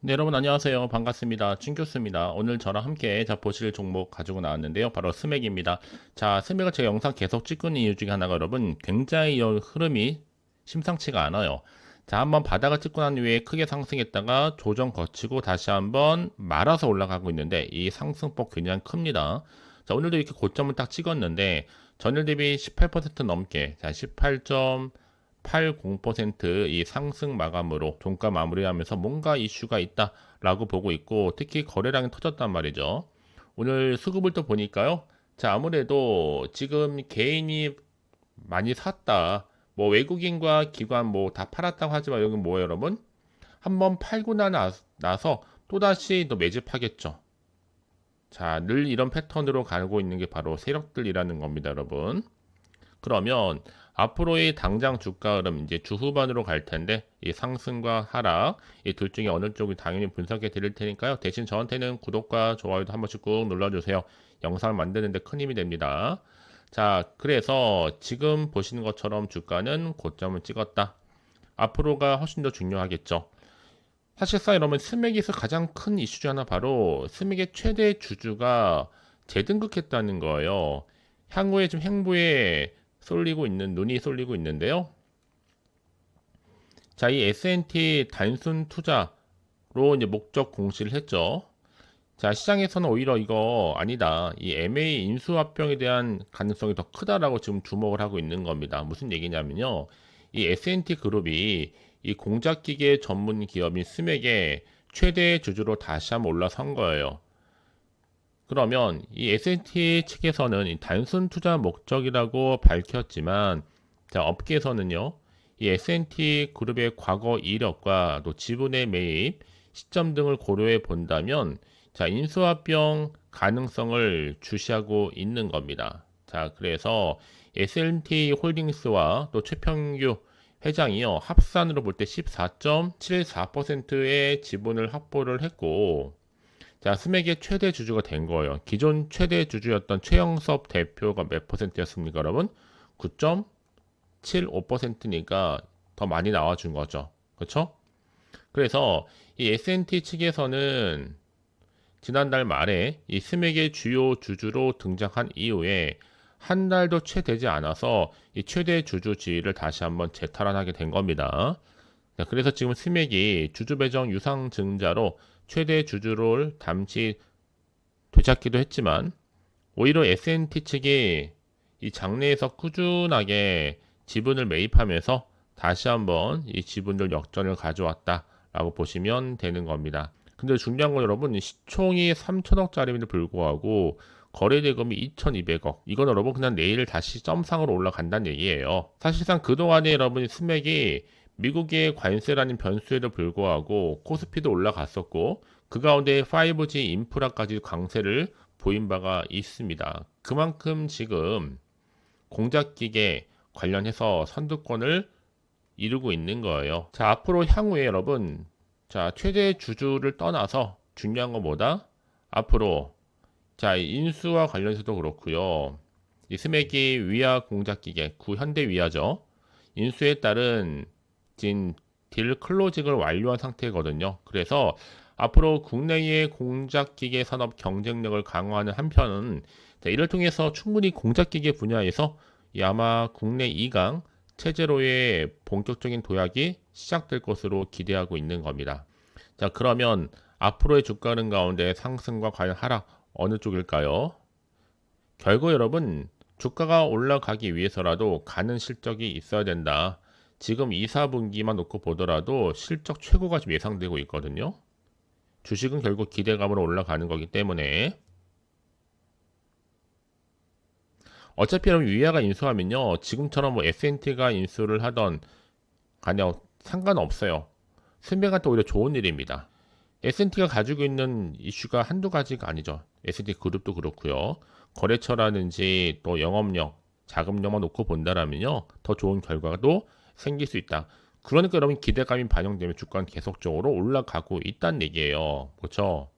네, 여러분 안녕하세요. 반갑습니다. 춘교수입니다. 오늘 저랑 함께 보실 종목 가지고 나왔는데요. 바로 스맥입니다. 자, 스맥을 제가 영상 계속 찍는 이유 중에 하나가 여러분 굉장히 이 흐름이 심상치가 않아요. 자, 한번 바닥을 찍고 난 후에 크게 상승했다가 조정 거치고 다시 한번 말아서 올라가고 있는데 이 상승폭 굉장히 큽니다. 자, 오늘도 이렇게 고점을 딱 찍었는데 전일 대비 18% 넘게, 자, 80%이 상승 마감으로 종가 마무리하면서 뭔가 이슈가 있다라고 보고 있고, 특히 거래량이 터졌단 말이죠. 오늘 수급을 또 보니까요. 자, 아무래도 지금 개인이 많이 샀다. 뭐 외국인과 기관 뭐 다 팔았다고 하지만 여기 뭐예요, 여러분? 한번 팔고 나서 또다시 또 매집하겠죠. 자, 늘 이런 패턴으로 가고 있는 게 바로 세력들이라는 겁니다, 여러분. 그러면 앞으로의 당장 주가 흐름 이제 주 후반으로 갈 텐데 이 상승과 하락 이 둘 중에 어느 쪽을 당연히 분석해 드릴 테니까요. 대신 저한테는 구독과 좋아요도 한 번씩 꾹 눌러주세요. 영상을 만드는데 큰 힘이 됩니다. 자, 그래서 지금 보시는 것처럼 주가는 고점을 찍었다. 앞으로가 훨씬 더 중요하겠죠. 사실상 이러면 스맥에서 가장 큰 이슈 중 하나 바로 스맥의 최대 주주가 재등극했다는 거예요. 향후에 좀 행보에 눈이 쏠리고 있는데요. 자, 이 S&T 단순 투자로 이제 목적 공시를 했죠. 자, 시장에서는 오히려 이거 아니다. 이 MA 인수합병에 대한 가능성이 더 크다라고 지금 주목을 하고 있는 겁니다. 무슨 얘기냐면요. 이 S&T 그룹이 이 공작기계 전문 기업인 스맥의 최대 주주로 다시 한번 올라선 거예요. 그러면 이 S&T 측에서는 이 단순 투자 목적이라고 밝혔지만, 자, 업계에서는요, 이 S&T 그룹의 과거 이력과 또 지분의 매입 시점 등을 고려해 본다면, 자, 인수합병 가능성을 주시하고 있는 겁니다. 자, 그래서 S&T 홀딩스와 또 최평규 회장이요, 합산으로 볼 때 14.74%의 지분을 확보를 했고, 자, 스맥의 최대 주주가 된 거예요. 기존 최대 주주였던 최영섭 대표가 몇 퍼센트였습니까, 여러분? 9.75%니까 더 많이 나와준 거죠. 그렇죠? 그래서 이 S&T 측에서는 지난달 말에 이 스맥의 주요 주주로 등장한 이후에 한 달도 채 되지 않아서 이 최대 주주 지위를 다시 한번 재탈환하게 된 겁니다. 자, 그래서 지금 스맥이 주주 배정 유상증자로 최대 주주를 잠시 되찾기도 했지만 오히려 S&T 측이 이 장래에서 꾸준하게 지분을 매입하면서 다시 한번 이 지분들 역전을 가져왔다라고 보시면 되는 겁니다. 근데 중요한 건 여러분 시총이 3천억짜리임에도 불구하고 거래 대금이 2,200억. 이건 여러분 그냥 내일 다시 점상으로 올라간다는 얘기예요. 사실상 그동안에 여러분 스맥이 미국의 관세라는 변수에도 불구하고 코스피도 올라갔었고 그 가운데 5G 인프라까지 강세를 보인 바가 있습니다. 그만큼 지금 공작기계 관련해서 선두권을 이루고 있는 거예요. 자, 앞으로 향후에 여러분, 자, 최대 주주를 떠나서 중요한 것보다 앞으로 자, 인수와 관련해서도 그렇고요. 이 스맥이 위아 공작기계, 구현대위아죠. 인수에 따른 딜 클로징을 완료한 상태거든요. 그래서 앞으로 국내의 공작기계 산업 경쟁력을 강화하는 한편은 이를 통해서 충분히 공작기계 분야에서 아마 국내 2강 체제로의 본격적인 도약이 시작될 것으로 기대하고 있는 겁니다. 자, 그러면 앞으로의 주가는 가운데 상승과 과연 하락 어느 쪽일까요? 결국 여러분 주가가 올라가기 위해서라도 가는 실적이 있어야 된다. 지금 2, 4분기만 놓고 보더라도 실적 최고가 지금 예상되고 있거든요. 주식은 결국 기대감으로 올라가는 거기 때문에 어차피 여러분 위아가 인수하면요. 지금처럼 뭐 S&T가 인수를 하던 간에 상관없어요. 스맥한테 오히려 좋은 일입니다. S&T가 가지고 있는 이슈가 한두 가지가 아니죠. S&T 그룹도 그렇고요. 거래처라든지 또 영업력, 자금력만 놓고 본다라면요. 더 좋은 결과도 생길 수 있다. 그러니까 여러분 기대감이 반영되면 주가는 계속적으로 올라가고 있다는 얘기예요. 그렇죠?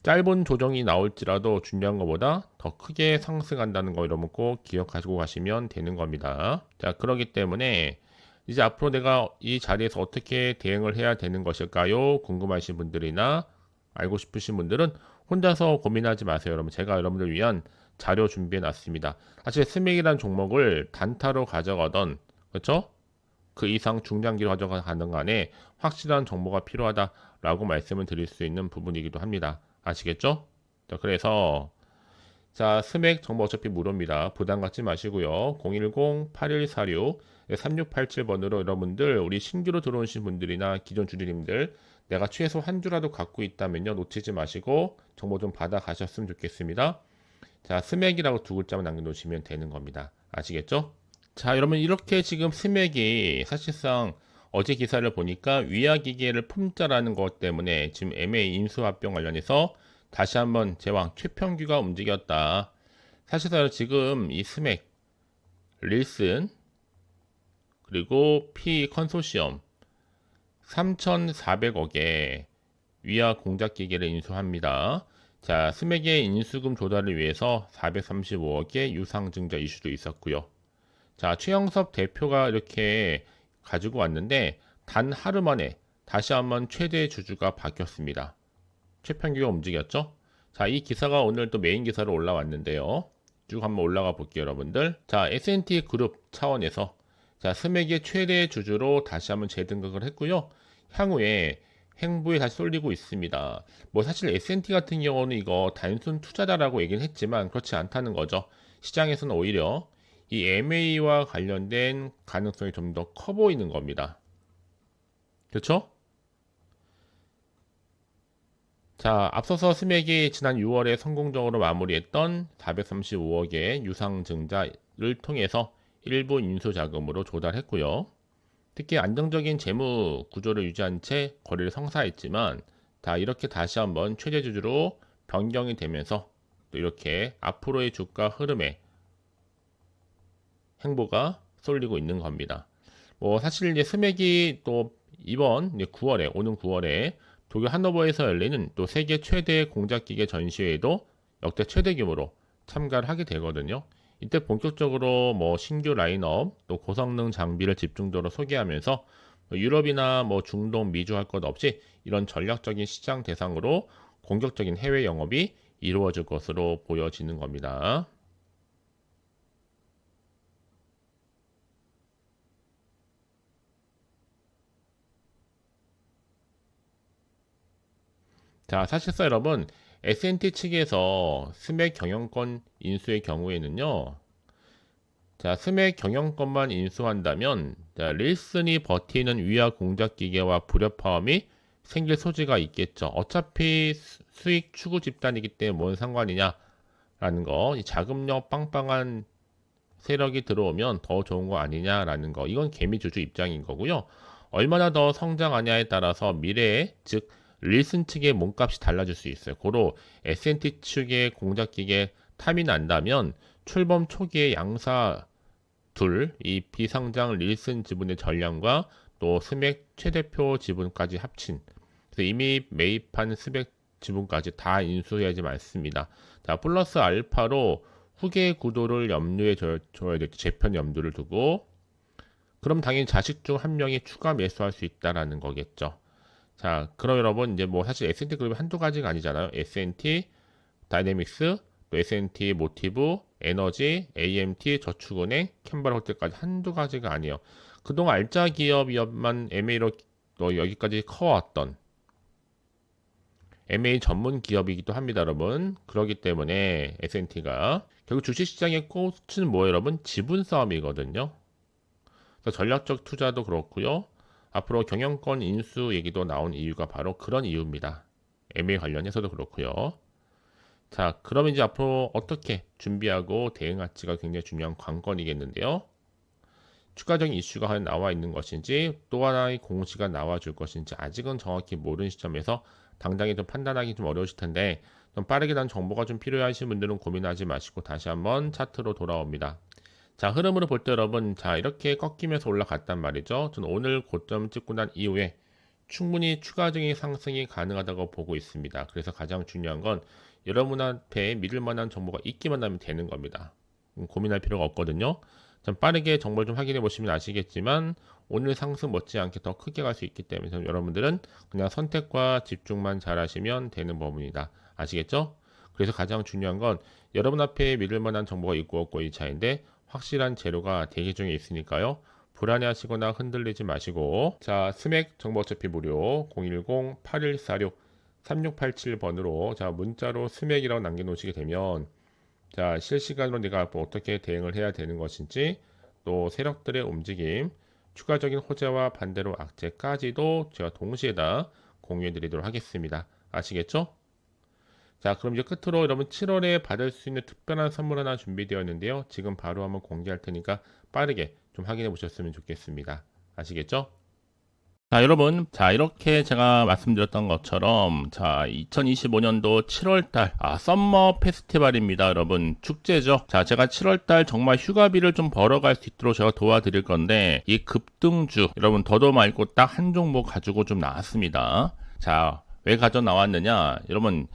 짧은 조정이 나올지라도 중요한 것보다 더 크게 상승한다는 거 여러분 꼭 기억하시고 가시면 되는 겁니다. 자, 그렇기 때문에 이제 앞으로 내가 이 자리에서 어떻게 대응을 해야 되는 것일까요? 궁금하신 분들이나 알고 싶으신 분들은 혼자서 고민하지 마세요. 여러분, 제가 여러분들 위한 자료 준비해 놨습니다. 사실 스맥이라는 종목을 단타로 가져가던, 그렇죠? 그 이상 중장기로 가져가는 간에 확실한 정보가 필요하다라고 말씀을 드릴 수 있는 부분이기도 합니다. 아시겠죠? 자, 그래서 자, 스맥 정보 어차피 무료입니다. 부담 갖지 마시고요. 010-8146-3687번으로 여러분들 우리 신규로 들어오신 분들이나 기존 주주님들 내가 최소 한 주라도 갖고 있다면요. 놓치지 마시고 정보 좀 받아 가셨으면 좋겠습니다. 자, 스맥이라고 두 글자만 남겨놓으시면 되는 겁니다. 아시겠죠? 자, 여러분 이렇게 지금 스맥이 사실상 어제 기사를 보니까 위약기계를 품자라는 것 때문에 지금 MA 인수합병 관련해서 다시 한번 제왕 최평규가 움직였다. 사실상 지금 이 스맥, 릴슨, 그리고 P 컨소시엄 3,400억에 위약 공작기계를 인수합니다. 자, 스맥의 인수금 조달을 위해서 435억의 유상증자 이슈도 있었고요. 자, 최영섭 대표가 이렇게 가지고 왔는데 단 하루 만에 다시 한번 최대 주주가 바뀌었습니다. 최평규가 움직였죠. 자, 이 기사가 오늘 또 메인 기사로 올라왔는데요. 쭉 한번 올라가 볼게요, 여러분들. 자, S&T 그룹 차원에서 자, 스맥의 최대 주주로 다시 한번 재등극을 했고요. 향후에 행보에 다시 쏠리고 있습니다. 뭐 사실 S&T 같은 경우는 이거 단순 투자다라고 얘기는 했지만 그렇지 않다는 거죠. 시장에서는 오히려 이 MA와 관련된 가능성이 좀 더 커 보이는 겁니다. 그렇죠? 자, 앞서서 스맥이 지난 6월에 성공적으로 마무리했던 435억의 유상증자를 통해서 일부 인수자금으로 조달했고요. 특히 안정적인 재무 구조를 유지한 채 거래를 성사했지만 다 이렇게 다시 한번 최대주주로 변경이 되면서 또 이렇게 앞으로의 주가 흐름에 행보가 쏠리고 있는 겁니다. 뭐 사실 이제 스맥이 또 이번 9월에 오는 9월에 독일 하노버에서 열리는 또 세계 최대 공작기계 전시회에도 역대 최대 규모로 참가를 하게 되거든요. 이때 본격적으로 뭐 신규 라인업 또 고성능 장비를 집중적으로 소개하면서 유럽이나 뭐 중동, 미주 할 것 없이 이런 전략적인 시장 대상으로 공격적인 해외 영업이 이루어질 것으로 보여지는 겁니다. 자, 사실상 여러분 S&T 측에서 스맥 경영권 인수의 경우에는요. 자, 스맥 경영권만 인수한다면 자, 릴슨이 버티는 위약 공작 기계와 불협화음이 생길 소지가 있겠죠. 어차피 수익 추구 집단이기 때문에 뭔 상관이냐라는 거, 이 자금력 빵빵한 세력이 들어오면 더 좋은 거 아니냐라는 거, 이건 개미주주 입장인 거고요. 얼마나 더 성장하냐에 따라서 미래에 즉 릴슨 측의 몸값이 달라질 수 있어요. 고로 S&T 측의 공작기계 탐이 난다면 출범 초기에 양사 둘, 이 비상장 릴슨 지분의 전량과 또 스맥 최대표 지분까지 합친 그래서 이미 매입한 스맥 지분까지 다 인수해야지 맞습니다. 자, 플러스 알파로 후계 구도를 염두에 줘야 될 재편 염두를 두고 그럼 당연히 자식 중 한 명이 추가 매수할 수 있다라는 거겠죠. 자, 그럼 여러분 이제 뭐 사실 S&T 그룹이 한두 가지가 아니잖아요. S&T 다이내믹스, 또 S&T 모티브, 에너지, AMT, 저축은행, 캔발 호텔까지 한두 가지가 아니에요. 그동안 알짜 기업만 MA로 여기까지 커왔던 MA 전문 기업이기도 합니다, 여러분. 그렇기 때문에 S&T가 결국 주식시장의 꽃은 뭐예요, 여러분? 지분 싸움이거든요. 그래서 전략적 투자도 그렇고요. 앞으로 경영권 인수 얘기도 나온 이유가 바로 그런 이유입니다. MA 관련해서도 그렇고요. 자, 그럼 이제 앞으로 어떻게 준비하고 대응할지가 굉장히 중요한 관건이겠는데요. 추가적인 이슈가 하나 나와 있는 것인지 또 하나의 공시가 나와줄 것인지 아직은 정확히 모르는 시점에서 당장에 좀 판단하기 좀 어려우실 텐데 좀 빠르게 난 정보가 좀 필요하신 분들은 고민하지 마시고 다시 한번 차트로 돌아옵니다. 자, 흐름으로 볼 때 여러분, 자, 이렇게 꺾이면서 올라갔단 말이죠. 저는 오늘 고점 찍고 난 이후에 충분히 추가적인 상승이 가능하다고 보고 있습니다. 그래서 가장 중요한 건 여러분 앞에 믿을 만한 정보가 있기만 하면 되는 겁니다. 고민할 필요가 없거든요. 좀 빠르게 정보를 좀 확인해 보시면 아시겠지만 오늘 상승 못지않게 더 크게 갈 수 있기 때문에 여러분들은 그냥 선택과 집중만 잘 하시면 되는 부분이다. 아시겠죠? 그래서 가장 중요한 건 여러분 앞에 믿을 만한 정보가 있고 없고 이 차이인데 확실한 재료가 대기 중에 있으니까요. 불안해하시거나 흔들리지 마시고, 자, 스맥 정보 어차피 무료 010-8146-3687번으로 자, 문자로 스맥이라고 남겨놓으시게 되면 자, 실시간으로 내가 앞으로 어떻게 대응을 해야 되는 것인지, 또 세력들의 움직임, 추가적인 호재와 반대로 악재까지도 제가 동시에 다 공유해 드리도록 하겠습니다. 아시겠죠? 자, 그럼 이제 끝으로 여러분 7월에 받을 수 있는 특별한 선물 하나 준비되어 있는데요. 지금 바로 한번 공개할 테니까 빠르게 좀 확인해 보셨으면 좋겠습니다. 아시겠죠? 자, 여러분, 자, 이렇게 제가 말씀드렸던 것처럼, 자, 2025년도 7월달, 썸머 페스티벌입니다, 여러분. 축제죠. 자, 제가 7월달 정말 휴가비를 좀 벌어갈 수 있도록 제가 도와드릴 건데, 이 급등주, 여러분, 더도 말고 딱 한 종목 가지고 좀 나왔습니다. 자, 왜 가져 나왔느냐?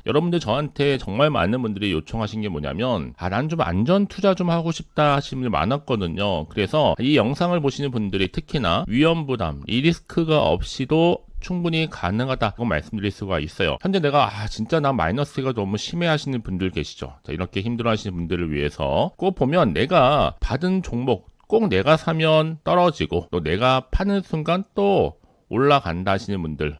여러분들 저한테 정말 많은 분들이 요청하신 게 뭐냐면, 난 좀 안전 투자 좀 하고 싶다 하시는 분들 많았거든요. 그래서 이 영상을 보시는 분들이 특히나 위험 부담, 이 리스크가 없이도 충분히 가능하다고 말씀드릴 수가 있어요. 현재 내가 진짜 나 마이너스가 너무 심해 하시는 분들 계시죠. 자, 이렇게 힘들어 하시는 분들을 위해서 꼭 보면 내가 받은 종목 꼭 내가 사면 떨어지고 또 내가 파는 순간 또 올라간다 하시는 분들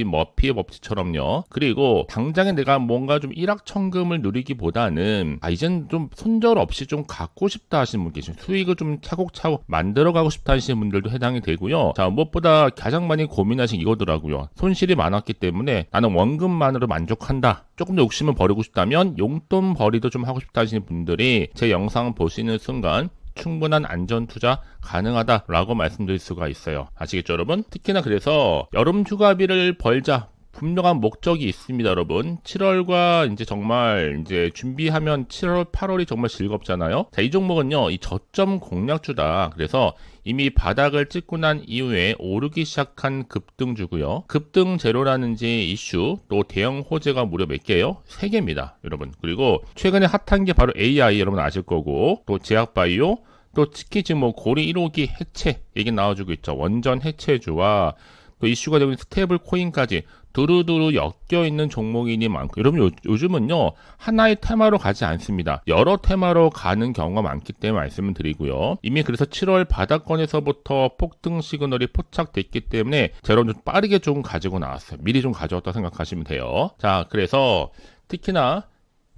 머피의 법칙처럼요. 그리고 당장에 내가 뭔가 좀 일확천금을 누리기보다는 이젠 좀 손절 없이 좀 갖고 싶다 하시는 분 계시죠. 수익을 좀 차곡차곡 만들어가고 싶다 하시는 분들도 해당이 되고요. 자, 무엇보다 가장 많이 고민하신 이거더라고요. 손실이 많았기 때문에 나는 원금만으로 만족한다. 조금 더 욕심을 버리고 싶다면 용돈 벌이도 좀 하고 싶다 하시는 분들이 제 영상 보시는 순간 충분한 안전 투자 가능하다라고 말씀드릴 수가 있어요. 아시겠죠, 여러분? 특히나 그래서 여름 휴가비를 벌자. 분명한 목적이 있습니다, 여러분. 7월과 이제 정말 이제 준비하면 7월, 8월이 정말 즐겁잖아요. 자, 이 종목은요, 이 저점 공략주다. 그래서 이미 바닥을 찍고 난 이후에 오르기 시작한 급등주고요. 급등 제로라는지 이슈, 또 대형 호재가 무려 몇 개예요? 3개입니다, 여러분. 그리고 최근에 핫한 게 바로 AI 여러분 아실 거고, 또 제약바이오, 또 특히 지금 뭐 고리 1호기 해체 얘기 나와주고 있죠. 원전 해체주와 또 이슈가 되고 있는 스테이블 코인까지 두루두루 엮여있는 종목이니 많고, 여러분 요즘은요 하나의 테마로 가지 않습니다. 여러 테마로 가는 경우가 많기 때문에 말씀을 드리고요. 이미 그래서 7월 바닥권에서부터 폭등 시그널이 포착됐기 때문에 제가 좀 빠르게 좀 가지고 나왔어요. 미리 좀 가져왔다 생각하시면 돼요. 자, 그래서 특히나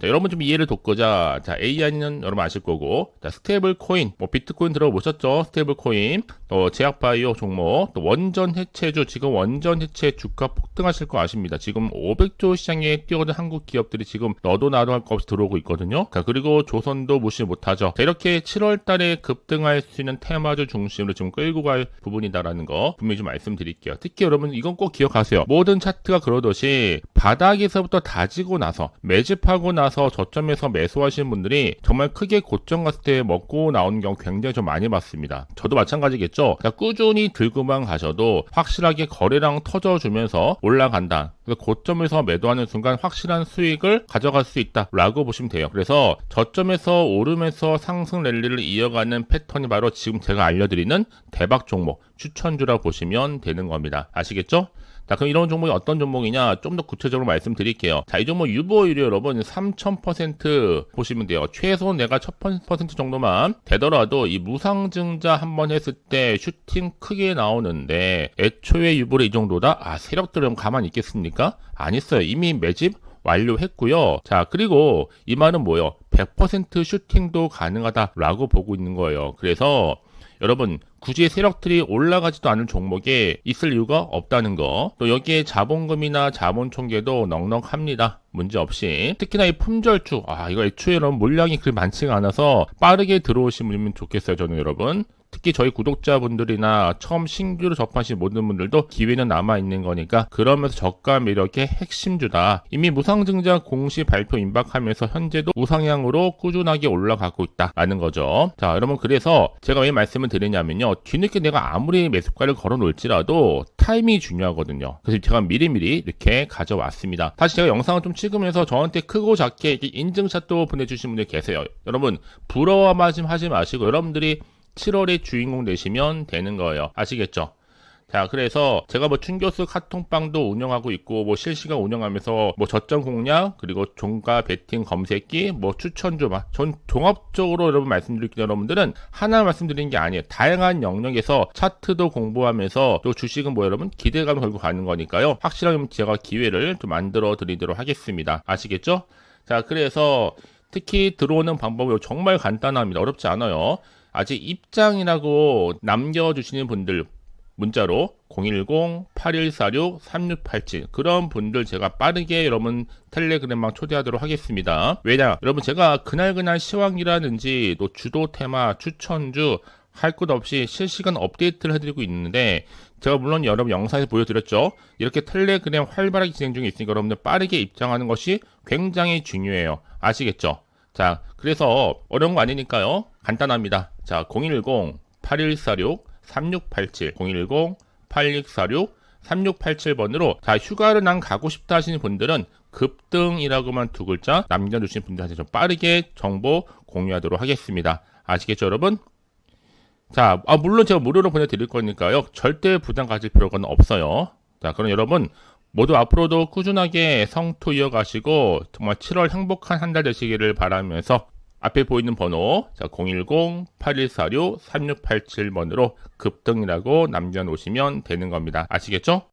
자, 여러분 좀 이해를 돕고자, 자, AI는 여러분 아실 거고, 자, 스테이블 코인, 뭐 비트코인 들어보셨죠? 스테이블 코인, 또 제약바이오 종목, 또 원전 해체주, 지금 원전 해체 주가 폭등하실 거 아십니다. 지금 500조 시장에 뛰어든 한국 기업들이 지금 너도 나도 할 거 없이 들어오고 있거든요. 자, 그리고 조선도 무시 못하죠. 자, 이렇게 7월 달에 급등할 수 있는 테마주 중심으로 지금 끌고 갈 부분이다라는 거 분명히 좀 말씀드릴게요. 특히 여러분 이건 꼭 기억하세요. 모든 차트가 그러듯이 바닥에서부터 다지고 나서 매집하고 나서 저점에서 매수하시는 분들이 정말 크게 고점 갔을 때 먹고 나오는 경우 굉장히 좀 많이 봤습니다. 저도 마찬가지겠죠. 꾸준히 들고만 가셔도 확실하게 거래량 터져주면서 올라간다. 그래서 고점에서 매도하는 순간 확실한 수익을 가져갈 수 있다라고 보시면 돼요. 그래서 저점에서 오르면서 상승 랠리를 이어가는 패턴이 바로 지금 제가 알려드리는 대박 종목 추천주라 보시면 되는 겁니다. 아시겠죠? 자, 그럼 이런 종목이 어떤 종목이냐 좀 더 구체적으로 말씀드릴게요. 자, 이 종목 유보율이 여러분 3000% 보시면 돼요. 최소 내가 1000% 정도만 되더라도 이 무상증자 한번 했을 때 슈팅 크게 나오는데 애초에 유보율이 이 정도다? 세력들은 가만히 있겠습니까? 안 있어요. 이미 매집 완료했고요. 자, 그리고 이 말은 뭐예요? 100% 슈팅도 가능하다라고 보고 있는 거예요. 그래서 여러분 굳이 세력들이 올라가지도 않은 종목에 있을 이유가 없다는 거. 또 여기에 자본금이나 자본 총계도 넉넉합니다. 문제없이. 특히나 이 품절주 이거 애초에 여러분 물량이 그리 많지가 않아서 빠르게 들어오시면 좋겠어요. 저는 여러분 특히 저희 구독자분들이나 처음 신규로 접하신 모든 분들도 기회는 남아있는 거니까 그러면서 저가 매력의 핵심주다. 이미 무상증자 공시 발표 임박하면서 현재도 우상향으로 꾸준하게 올라가고 있다라는 거죠. 자, 여러분, 그래서 제가 왜 말씀을 드리냐면요, 뒤늦게 내가 아무리 매수가를 걸어 놓을지라도 타이밍이 중요하거든요. 그래서 제가 미리미리 이렇게 가져왔습니다. 다시 제가 영상을 좀 찍으면서 저한테 크고 작게 인증샷도 보내주신 분들 계세요. 여러분, 부러워하지 마시고 여러분들이 7월의 주인공 되시면 되는 거예요. 아시겠죠? 자, 그래서 제가 뭐 춘교수 카톡방도 운영하고 있고, 뭐 실시간 운영하면서 뭐 저점 공략, 그리고 종가 베팅 검색기, 뭐 추천주, 전 종합적으로 여러분 말씀드릴게요. 여러분들은 하나 말씀드리는 게 아니에요. 다양한 영역에서 차트도 공부하면서 또 주식은 뭐 여러분 기대감을 걸고 가는 거니까요. 확실하게 제가 기회를 좀 만들어 드리도록 하겠습니다. 아시겠죠? 자, 그래서 특히 들어오는 방법이 정말 간단합니다. 어렵지 않아요. 아직 입장이라고 남겨주시는 분들 문자로 010-8146-3687 그런 분들 제가 빠르게 여러분 텔레그램방 초대하도록 하겠습니다. 왜냐, 여러분 제가 그날 시황이라든지 또 주도 테마, 추천주 할 것 없이 실시간 업데이트를 해드리고 있는데, 제가 물론 여러분 영상에서 보여드렸죠. 이렇게 텔레그램 활발하게 진행 중에 있으니까 여러분들 빠르게 입장하는 것이 굉장히 중요해요. 아시겠죠? 자, 그래서 어려운 거 아니니까요. 간단합니다. 자, 010-8146-3687 010-8646-3687번으로 자, 휴가를 난 가고 싶다 하시는 분들은 급등이라고만 두 글자 남겨주신 분들한테 좀 빠르게 정보 공유하도록 하겠습니다. 아시겠죠, 여러분? 자, 물론 제가 무료로 보내드릴 거니까요. 절대 부담 가질 필요가 없어요. 자, 그럼 여러분 모두 앞으로도 꾸준하게 성투 이어가시고 정말 7월 행복한 한 달 되시기를 바라면서 앞에 보이는 번호 010-8146-3687번으로 급등이라고 남겨놓으시면 되는 겁니다. 아시겠죠?